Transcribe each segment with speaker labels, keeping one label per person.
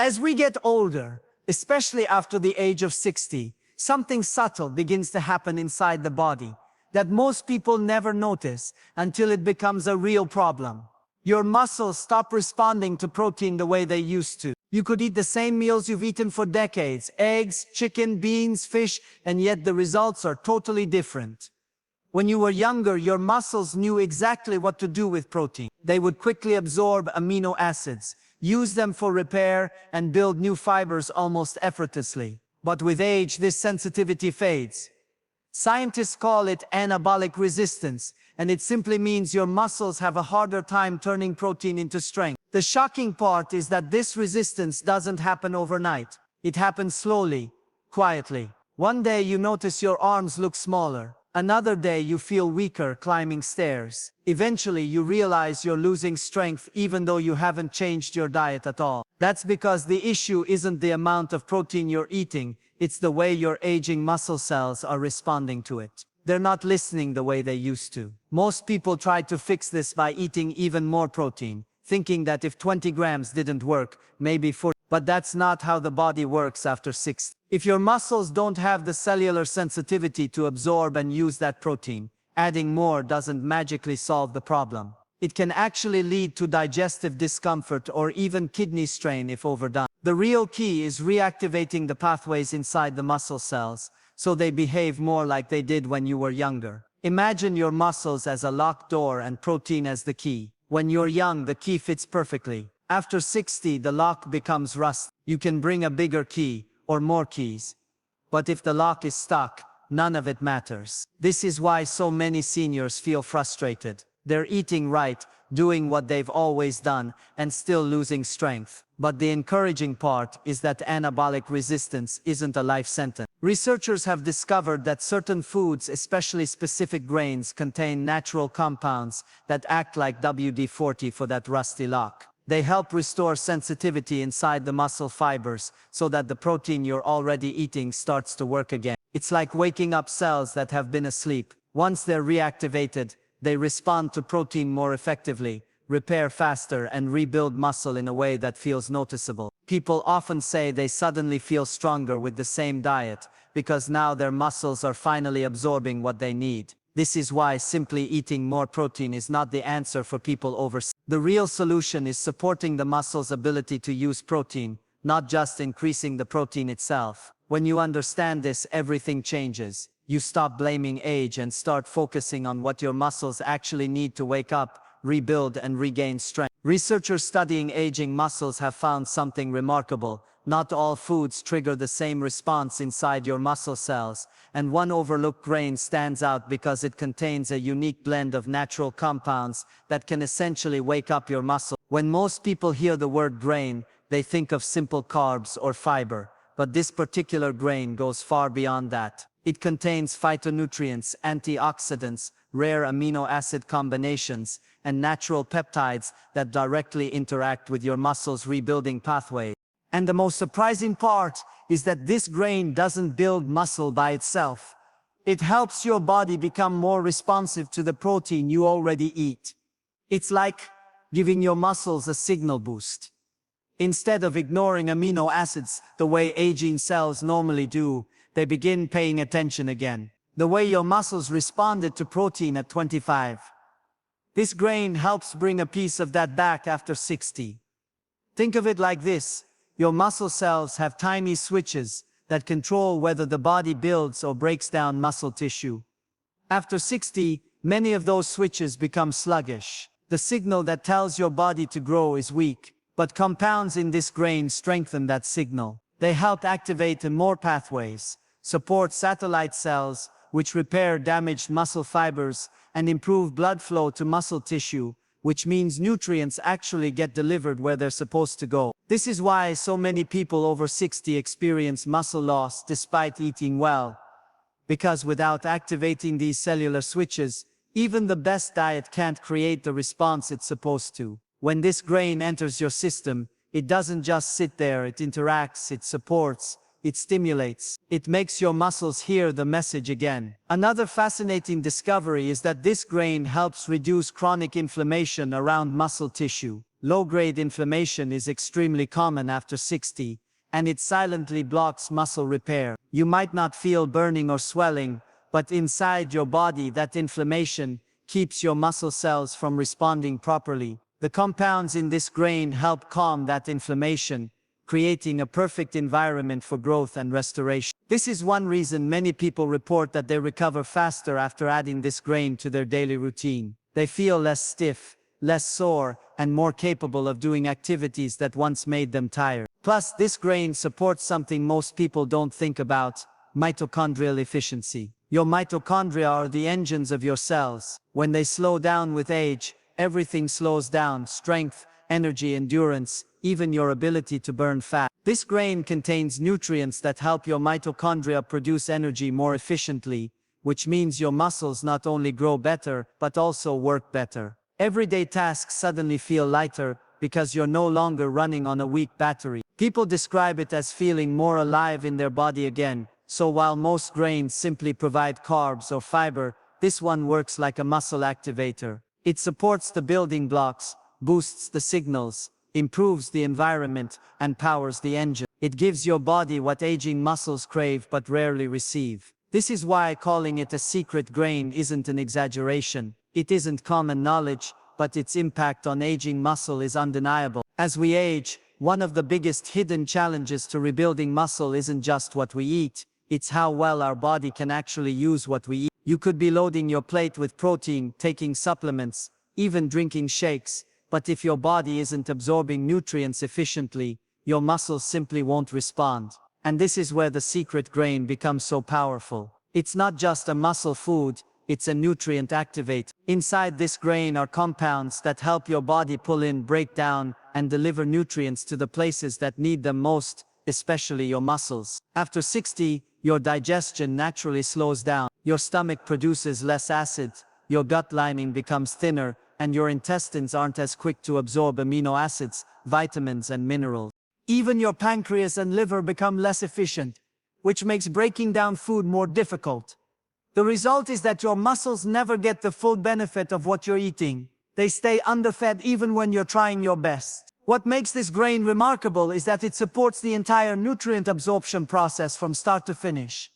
Speaker 1: As we get older, especially after the age of 60, something subtle begins to happen inside the body that most people never notice until it becomes a real problem. Your muscles stop responding to protein the way they used to. You could eat the same meals you've eaten for decades, eggs, chicken, beans, fish, and yet the results are totally different. When you were younger, your muscles knew exactly what to do with protein. They would quickly absorb amino acids, use them for repair, and build new fibers almost effortlessly. But with age, this sensitivity fades. Scientists call it anabolic resistance, and it simply means your muscles have a harder time turning protein into strength. The shocking part is that this resistance doesn't happen overnight. It happens slowly, quietly. One day you notice your arms look smaller. Another day you feel weaker climbing stairs. Eventually you realize you're losing strength even though you haven't changed your diet at all. That's because the issue isn't the amount of protein you're eating, it's the way your aging muscle cells are responding to it. They're not listening the way they used to. Most people try to fix this by eating even more protein, thinking that if 20 grams didn't work, maybe 40. But that's not how the body works after 60. If your muscles don't have the cellular sensitivity to absorb and use that protein, adding more doesn't magically solve the problem. It can actually lead to digestive discomfort or even kidney strain if overdone. The real key is reactivating the pathways inside the muscle cells, so they behave more like they did when you were younger. Imagine your muscles as a locked door and protein as the key. When you're young, the key fits perfectly. After 60, the lock becomes rusty. You can bring a bigger key, or more keys. But if the lock is stuck, none of it matters. This is why so many seniors feel frustrated. They're eating right, doing what they've always done, and still losing strength. But the encouraging part is that anabolic resistance isn't a life sentence. Researchers have discovered that certain foods, especially specific grains, contain natural compounds that act like WD-40 for that rusty lock. They help restore sensitivity inside the muscle fibers so that the protein you're already eating starts to work again. It's like waking up cells that have been asleep. Once they're reactivated, they respond to protein more effectively, repair faster, and rebuild muscle in a way that feels noticeable. People often say they suddenly feel stronger with the same diet because now their muscles are finally absorbing what they need. This is why simply eating more protein is not the answer for people over 60. The real solution is supporting the muscle's ability to use protein, not just increasing the protein itself. When you understand this, everything changes. You stop blaming age and start focusing on what your muscles actually need to wake up, rebuild, and regain strength. Researchers studying aging muscles have found something remarkable. Not all foods trigger the same response inside your muscle cells, and one overlooked grain stands out because it contains a unique blend of natural compounds that can essentially wake up your muscle. When most people hear the word grain, they think of simple carbs or fiber, but this particular grain goes far beyond that. It contains phytonutrients, antioxidants, rare amino acid combinations, and natural peptides that directly interact with your muscles' rebuilding pathway. And the most surprising part is that this grain doesn't build muscle by itself. It helps your body become more responsive to the protein you already eat. It's like giving your muscles a signal boost. Instead of ignoring amino acids the way aging cells normally do, they begin paying attention again. The way your muscles responded to protein at 25. This grain helps bring a piece of that back after 60. Think of it like this. Your muscle cells have tiny switches that control whether the body builds or breaks down muscle tissue. After 60, many of those switches become sluggish. The signal that tells your body to grow is weak, but compounds in this grain strengthen that signal. They help activate more pathways, support satellite cells, which repair damaged muscle fibers, and improve blood flow to muscle tissue, which means nutrients actually get delivered where they're supposed to go. This is why so many people over 60 experience muscle loss despite eating well. Because without activating these cellular switches, even the best diet can't create the response it's supposed to. When this grain enters your system, it doesn't just sit there, it interacts, it supports, it stimulates. It makes your muscles hear the message again. Another fascinating discovery is that this grain helps reduce chronic inflammation around muscle tissue. Low-grade inflammation is extremely common after 60, and it silently blocks muscle repair. You might not feel burning or swelling, but inside your body that inflammation keeps your muscle cells from responding properly. The compounds in this grain help calm that inflammation, creating a perfect environment for growth and restoration. This is one reason many people report that they recover faster after adding this grain to their daily routine. They feel less stiff, less sore, and more capable of doing activities that once made them tired. Plus, this grain supports something most people don't think about: mitochondrial efficiency. Your mitochondria are the engines of your cells. When they slow down with age, everything slows down: strength, energy, endurance, even your ability to burn fat. This grain contains nutrients that help your mitochondria produce energy more efficiently, which means your muscles not only grow better, but also work better. Everyday tasks suddenly feel lighter because you're no longer running on a weak battery. People describe it as feeling more alive in their body again. So while most grains simply provide carbs or fiber, this one works like a muscle activator. It supports the building blocks, boosts the signals, improves the environment, and powers the engine. It gives your body what aging muscles crave but rarely receive. This is why calling it a secret grain isn't an exaggeration. It isn't common knowledge, but its impact on aging muscle is undeniable. As we age, one of the biggest hidden challenges to rebuilding muscle isn't just what we eat, it's how well our body can actually use what we eat. You could be loading your plate with protein, taking supplements, even drinking shakes, but if your body isn't absorbing nutrients efficiently, your muscles simply won't respond. And this is where the secret grain becomes so powerful. It's not just a muscle food, it's a nutrient activate. Inside this grain are compounds that help your body pull in, break down, and deliver nutrients to the places that need them most, especially your muscles. After 60, your digestion naturally slows down. Your stomach produces less acid, your gut lining becomes thinner, and your intestines aren't as quick to absorb amino acids, vitamins, and minerals. Even your pancreas and liver become less efficient, which makes breaking down food more difficult. The result is that your muscles never get the full benefit of what you're eating. They stay underfed even when you're trying your best. What makes this grain remarkable is that it supports the entire nutrient absorption process from start to finish.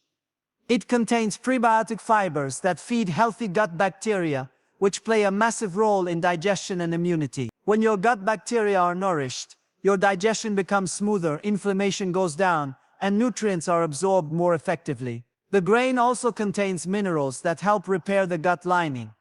Speaker 1: It contains prebiotic fibers that feed healthy gut bacteria, which play a massive role in digestion and immunity. When your gut bacteria are nourished, your digestion becomes smoother, inflammation goes down, and nutrients are absorbed more effectively. The grain also contains minerals that help repair the gut lining,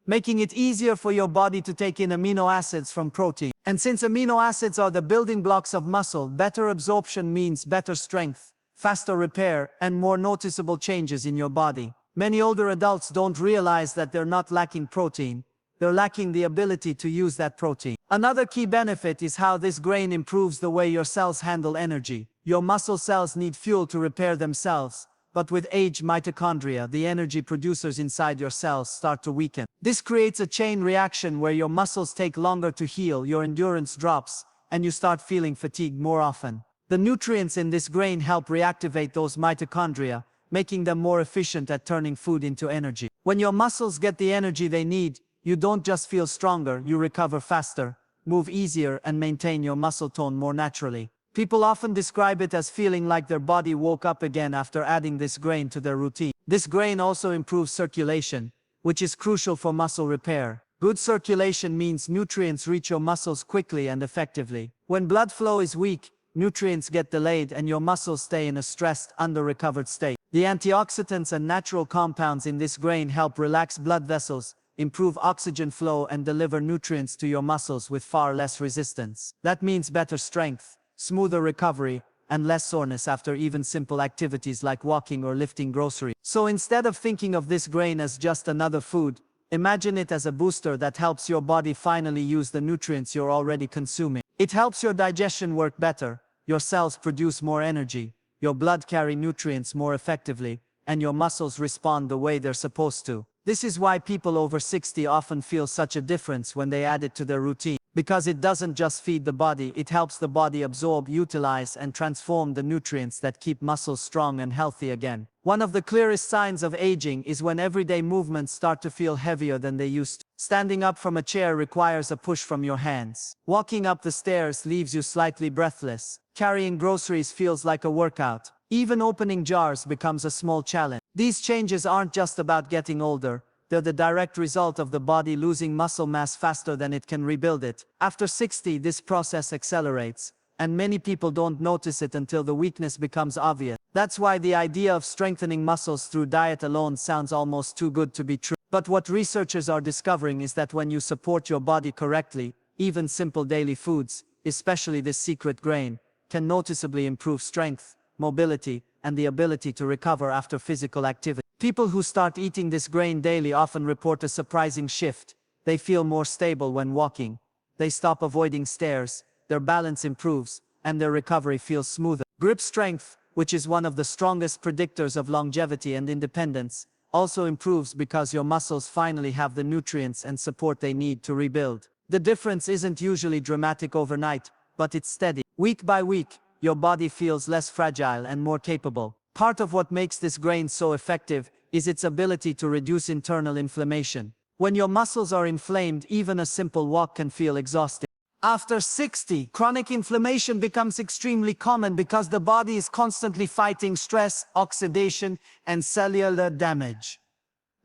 Speaker 1: making it easier for your body to take in amino acids from protein. And since amino acids are the building blocks of muscle, better absorption means better strength, faster repair, and more noticeable changes in your body. Many older adults don't realize that they're not lacking protein, they're lacking the ability to use that protein. Another key benefit is how this grain improves the way your cells handle energy. Your muscle cells need fuel to repair themselves, but with age, mitochondria, the energy producers inside your cells, start to weaken. This creates a chain reaction where your muscles take longer to heal, your endurance drops, and you start feeling fatigued more often. The nutrients in this grain help reactivate those mitochondria, making them more efficient at turning food into energy. When your muscles get the energy they need, you don't just feel stronger, you recover faster, move easier, and maintain your muscle tone more naturally. People often describe it as feeling like their body woke up again after adding this grain to their routine. This grain also improves circulation, which is crucial for muscle repair. Good circulation means nutrients reach your muscles quickly and effectively. When blood flow is weak, nutrients get delayed and your muscles stay in a stressed, under-recovered state. The antioxidants and natural compounds in this grain help relax blood vessels, improve oxygen flow, and deliver nutrients to your muscles with far less resistance. That means better strength, smoother recovery, and less soreness after even simple activities like walking or lifting groceries. So instead of thinking of this grain as just another food, imagine it as a booster that helps your body finally use the nutrients you're already consuming. It helps your digestion work better, your cells produce more energy, your blood carry nutrients more effectively, and your muscles respond the way they're supposed to. This is why people over 60 often feel such a difference when they add it to their routine. Because it doesn't just feed the body, it helps the body absorb, utilize, and transform the nutrients that keep muscles strong and healthy again. One of the clearest signs of aging is when everyday movements start to feel heavier than they used to. Standing up from a chair requires a push from your hands. Walking up the stairs leaves you slightly breathless. Carrying groceries feels like a workout. Even opening jars becomes a small challenge. These changes aren't just about getting older. They're the direct result of the body losing muscle mass faster than it can rebuild it. After 60, this process accelerates, and many people don't notice it until the weakness becomes obvious. That's why the idea of strengthening muscles through diet alone sounds almost too good to be true. But what researchers are discovering is that when you support your body correctly, even simple daily foods, especially this secret grain, can noticeably improve strength, mobility, and the ability to recover after physical activity. People who start eating this grain daily often report a surprising shift. They feel more stable when walking. They stop avoiding stairs, their balance improves, and their recovery feels smoother. Grip strength, which is one of the strongest predictors of longevity and independence, also improves because your muscles finally have the nutrients and support they need to rebuild. The difference isn't usually dramatic overnight, but it's steady. Week by week, your body feels less fragile and more capable. Part of what makes this grain so effective is its ability to reduce internal inflammation. When your muscles are inflamed, even a simple walk can feel exhausting. After 60, chronic inflammation becomes extremely common because the body is constantly fighting stress, oxidation, and cellular damage.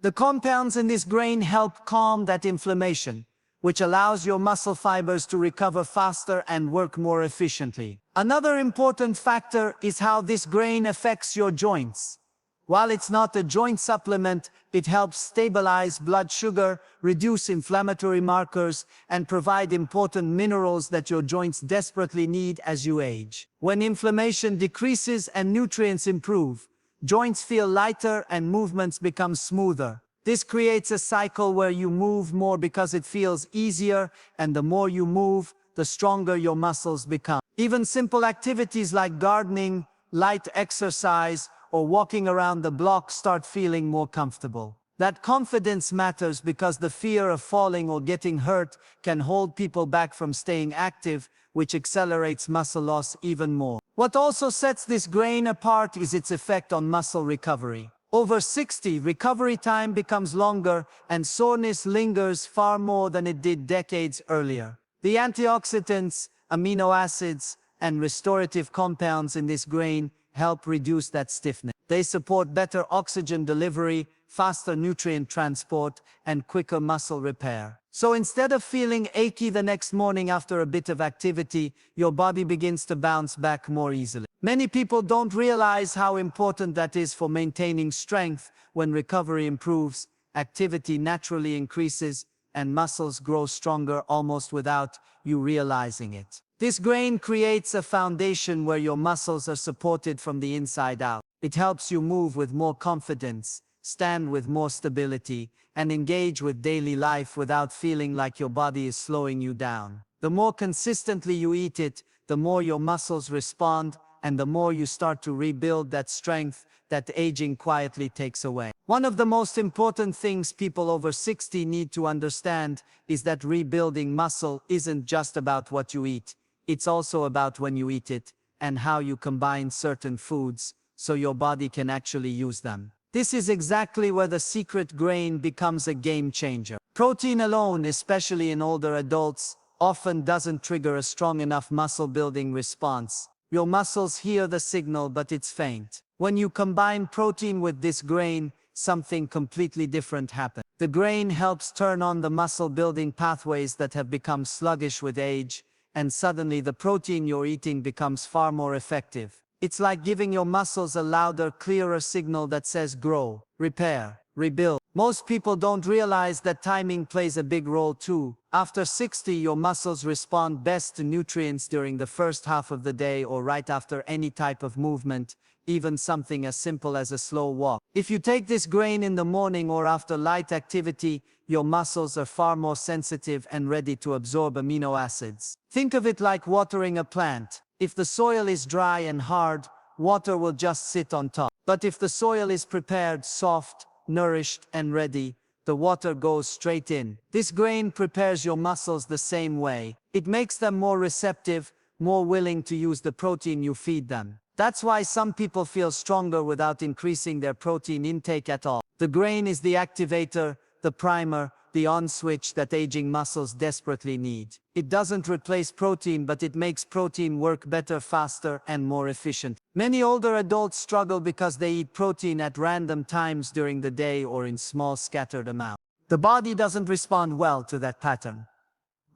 Speaker 1: The compounds in this grain help calm that inflammation, which allows your muscle fibers to recover faster and work more efficiently. Another important factor is how this grain affects your joints. While it's not a joint supplement, it helps stabilize blood sugar, reduce inflammatory markers, and provide important minerals that your joints desperately need as you age. When inflammation decreases and nutrients improve, joints feel lighter and movements become smoother. This creates a cycle where you move more because it feels easier, and the more you move, the stronger your muscles become. Even simple activities like gardening, light exercise, or walking around the block start feeling more comfortable. That confidence matters because the fear of falling or getting hurt can hold people back from staying active, which accelerates muscle loss even more. What also sets this grain apart is its effect on muscle recovery. Over 60, recovery time becomes longer and soreness lingers far more than it did decades earlier. The antioxidants, amino acids, and restorative compounds in this grain help reduce that stiffness. They support better oxygen delivery, faster nutrient transport, and quicker muscle repair. So instead of feeling achy the next morning after a bit of activity, your body begins to bounce back more easily. Many people don't realize how important that is for maintaining strength. When recovery improves, activity naturally increases, and muscles grow stronger almost without you realizing it. This grain creates a foundation where your muscles are supported from the inside out. It helps you move with more confidence, stand with more stability, and engage with daily life without feeling like your body is slowing you down. The more consistently you eat it, the more your muscles respond, and the more you start to rebuild that strength that aging quietly takes away. One of the most important things people over 60 need to understand is that rebuilding muscle isn't just about what you eat. It's also about when you eat it, and how you combine certain foods, so your body can actually use them. This is exactly where the secret grain becomes a game changer. Protein alone, especially in older adults, often doesn't trigger a strong enough muscle building response. Your muscles hear the signal, but it's faint. When you combine protein with this grain, something completely different happens. The grain helps turn on the muscle building pathways that have become sluggish with age, and suddenly the protein you're eating becomes far more effective. It's like giving your muscles a louder, clearer signal that says grow, repair, rebuild. Most people don't realize that timing plays a big role too. After 60, your muscles respond best to nutrients during the first half of the day or right after any type of movement, even something as simple as a slow walk. If you take this grain in the morning or after light activity, your muscles are far more sensitive and ready to absorb amino acids. Think of it like watering a plant. If the soil is dry and hard, water will just sit on top. But if the soil is prepared, soft, nourished, and ready, the water goes straight in. This grain prepares your muscles the same way. It makes them more receptive, more willing to use the protein you feed them. That's why some people feel stronger without increasing their protein intake at all. The grain is the activator, the primer, the on switch that aging muscles desperately need. It doesn't replace protein, but it makes protein work better, faster, and more efficient. Many older adults struggle because they eat protein at random times during the day or in small scattered amounts. The body doesn't respond well to that pattern.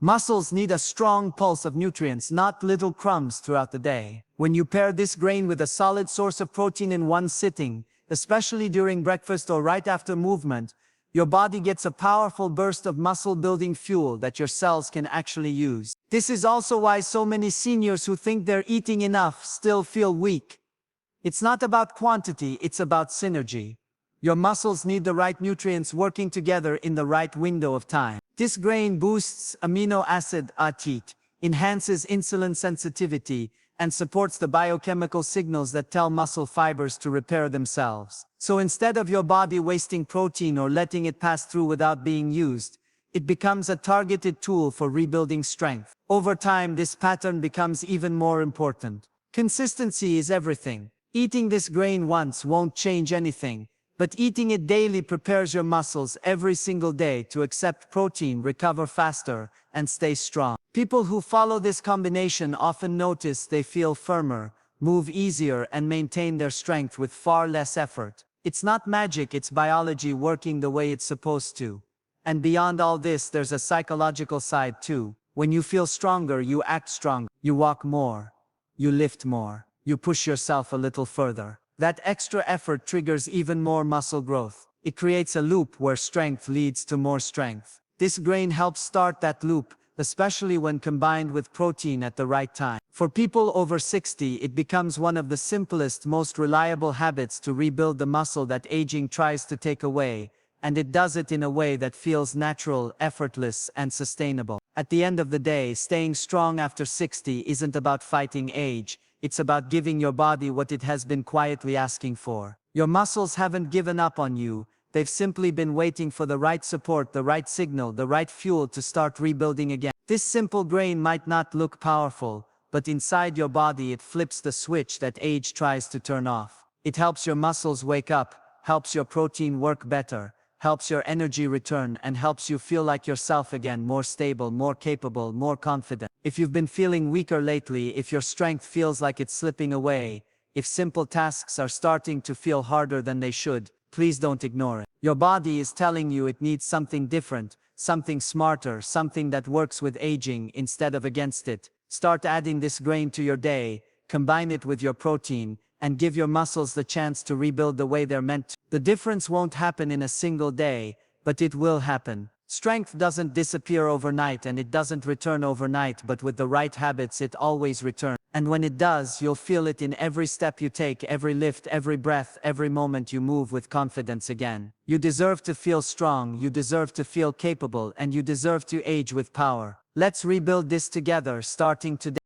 Speaker 1: Muscles need a strong pulse of nutrients, not little crumbs throughout the day. When you pair this grain with a solid source of protein in one sitting, especially during breakfast or right after movement, your body gets a powerful burst of muscle-building fuel that your cells can actually use. This is also why so many seniors who think they're eating enough still feel weak. It's not about quantity, it's about synergy. Your muscles need the right nutrients working together in the right window of time. This grain boosts amino acid ATP, enhances insulin sensitivity, and supports the biochemical signals that tell muscle fibers to repair themselves. So instead of your body wasting protein or letting it pass through without being used, it becomes a targeted tool for rebuilding strength. Over time, this pattern becomes even more important. Consistency is everything. Eating this grain once won't change anything, but eating it daily prepares your muscles every single day to accept protein, recover faster, and stay strong. People who follow this combination often notice they feel firmer, move easier, and maintain their strength with far less effort. It's not magic, it's biology working the way it's supposed to. And beyond all this, there's a psychological side too. When you feel stronger, you act stronger. You walk more. You lift more. You push yourself a little further. That extra effort triggers even more muscle growth. It creates a loop where strength leads to more strength. This grain helps start that loop, especially when combined with protein at the right time. For people over 60, it becomes one of the simplest, most reliable habits to rebuild the muscle that aging tries to take away, and it does it in a way that feels natural, effortless, and sustainable. At the end of the day, staying strong after 60 isn't about fighting age, it's about giving your body what it has been quietly asking for. Your muscles haven't given up on you. They've simply been waiting for the right support, the right signal, the right fuel to start rebuilding again. This simple grain might not look powerful, but inside your body it flips the switch that age tries to turn off. It helps your muscles wake up, helps your protein work better, helps your energy return, and helps you feel like yourself again, more stable, more capable, more confident. If you've been feeling weaker lately, if your strength feels like it's slipping away, if simple tasks are starting to feel harder than they should, please don't ignore it. Your body is telling you it needs something different, something smarter, something that works with aging instead of against it. Start adding this grain to your day, combine it with your protein, and give your muscles the chance to rebuild the way they're meant to. The difference won't happen in a single day, but it will happen. Strength doesn't disappear overnight and it doesn't return overnight, but with the right habits it always returns. And when it does, you'll feel it in every step you take, every lift, every breath, every moment you move with confidence again. You deserve to feel strong, you deserve to feel capable, and you deserve to age with power. Let's rebuild this together, starting today.